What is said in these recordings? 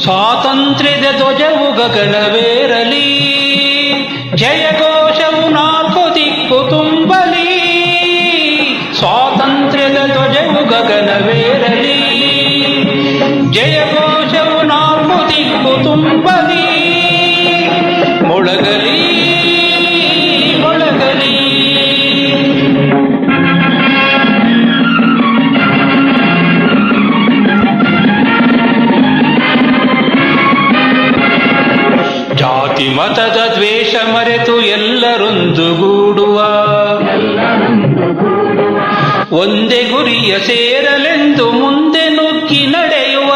ಸ್ವಾತಂತ್ರ್ಯದ ಧ್ವಜವು ಗಗನವೇರಲಿ, ಜಯಘೋಷವು ನಾಲ್ಕು ದಿಕ್ಕು ತುಂಬಲಿ. ಸ್ವಾತಂತ್ರ್ಯದ ಧ್ವಜವು ಗಗನವೇರಲಿ, ಜಯಘೋಷವು ನಾಲ್ಕು ದಿಕ್ಕು ತುಂಬಲಿ. ಮೊಳಗಲಿ ಮೊಳಗಲಿ ಜಾತಿ ಮತದ ದ್ವೇಷ ಮರೆತು ಎಲ್ಲರೊಂದುಗೂಡುವ, ಒಂದೇ ಗುರಿಯ ಸೇರಲೆಂದು ಮುಂದೆ ನುಗ್ಗಿ ನಡೆಯುವ.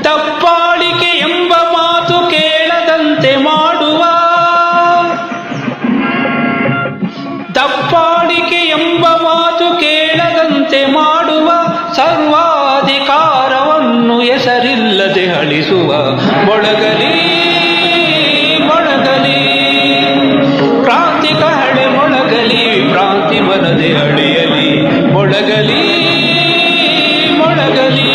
ದಬ್ಬಾಳಿಕೆ ಎಂಬ ಮಾತು ಕೇಳದಂತೆ ಮಾಡುವ, ದಬ್ಬಾಳಿಕೆ ಎಂಬ ಮಾತು ಕೇಳದಂತೆ ಮಾಡುವ. ಸರ್ವಾಧಿಕಾರವನ್ನು ಹೆಸರಿಲ್ಲದೆ ಅಳಿಸುವ. ಮೊಳಗಲಿ ಮೊಳಗಲಿ ಕ್ರಾಂತಿ ಕಹಳೆ ಮೊಳಗಲಿ, ಕ್ರಾಂತಿ ಬರದೆ ಅಳಿಯಲಿ. ಮೊಳಗಲಿ ಮೊಳಗಲಿ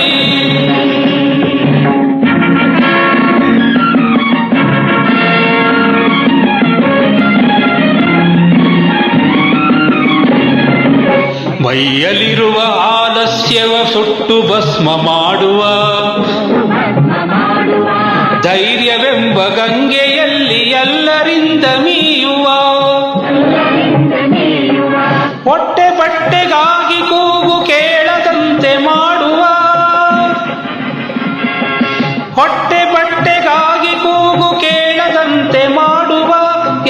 ಮೈಯಲ್ಲಿರುವ ಆಲಸ್ಯವ ಸುಟ್ಟು ಭಸ್ಮ ಮಾಡುವ, ಧೈರ್ಯವೆಂಬ ಗಂಗೆಯಲ್ಲಿ ಎಲ್ಲರಿಂದ ಮೀಯುವ. ಹೊಟ್ಟೆ ಬಟ್ಟೆಗಾಗಿ ಕೂಗು ಕೇಳದಂತೆ ಮಾಡುವ, ಹೊಟ್ಟೆ ಬಟ್ಟೆಗಾಗಿ ಕೂಗು ಕೇಳದಂತೆ ಮಾಡುವ.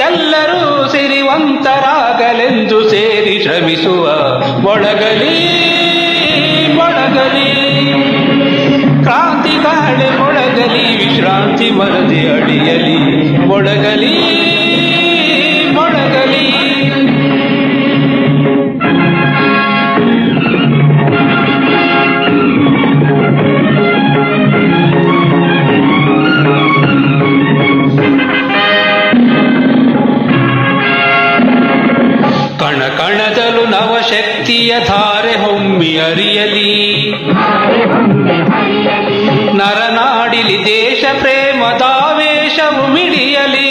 ಎಲ್ಲರೂ ಸಿರಿವಂತರಾಗಲೆಂದು ಸೇರಿ ಶ್ರಮಿಸುವ. ಮೊಳಗಲಿ ಮೊಳಗಲಿ ಕ್ರಾಂತಿ ಕಹಳೆ ಮೊಳಗಲಿ, ವಿಶ್ರಾಂತಿ ಮರದೆ ಅಳಿಯಲಿ. ಮೊಳಗಲಿ ಮೊಳಗಲಿ ಕಣ ಕಣದಲು ನವಶಕ್ತಿಯ ಧಾರೆ ಹೊಮ್ಮಿ ಹರಿಯಲಿ. ನರನಾಡಿಲಿ ದೇಶ ಪ್ರೇಮದಾವೇಶವು ಮಿಡಿಯಲಿ.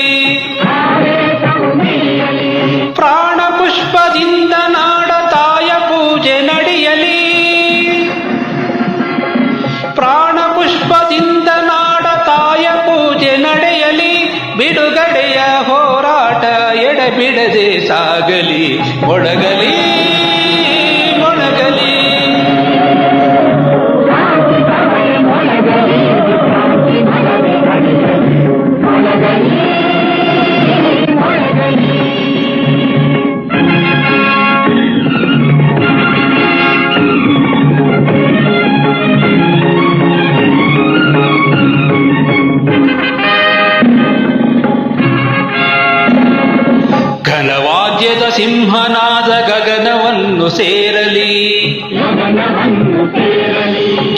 ಪ್ರಾಣ ಪುಷ್ಪದಿಂದ ನಾಡ ತಾಯ ಪೂಜೆ ನಡೆಯಲಿ. ಪ್ರಾಣ ಪುಷ್ಪದಿಂದ ನಾಡ ತಾಯ ಪೂಜೆ ನಡೆಯಲಿ. ಬಿಡುಗಡೆಯ ಹೋರಾಟ ಎಡೆಬಿಡದೆ ಸಾಗಲಿ. ಮೊಳಗಲಿ ಮೊಳಗಲಿ ಘನವಾದ್ಯದ ಸಿಂಹನಾದ ಗಗನವನ್ನು ಸೇರಲಿ.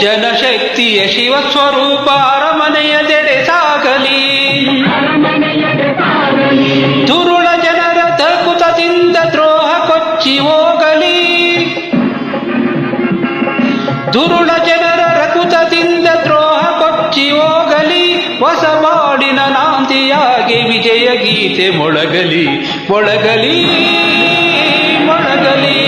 ಜನಶಕ್ತಿಯ ಶಿವಸ್ವರೂಪ ಅರಮನೆಯದೆಡೆ ಸಾಗಲಿ. ದುರುಳ ಜನರ ತಕುತದಿಂದ ದ್ರೋಹ ಕೊಚ್ಚಿ ಹೋಗಲಿ. ದುರುಳ ಜನರ ರಕುತದಿಂದ ದ್ರೋಹ ಕೊಚ್ಚಿ ಹೋಗಲಿ. ಹೊಸಬಾಡಿನ ನಾಂದಿಯಾಗಿ ವಿಜಯ ಗೀತೆ ಮೊಳಗಲಿ. ಮೊಳಗಲಿ ಮೊಳಗಲಿ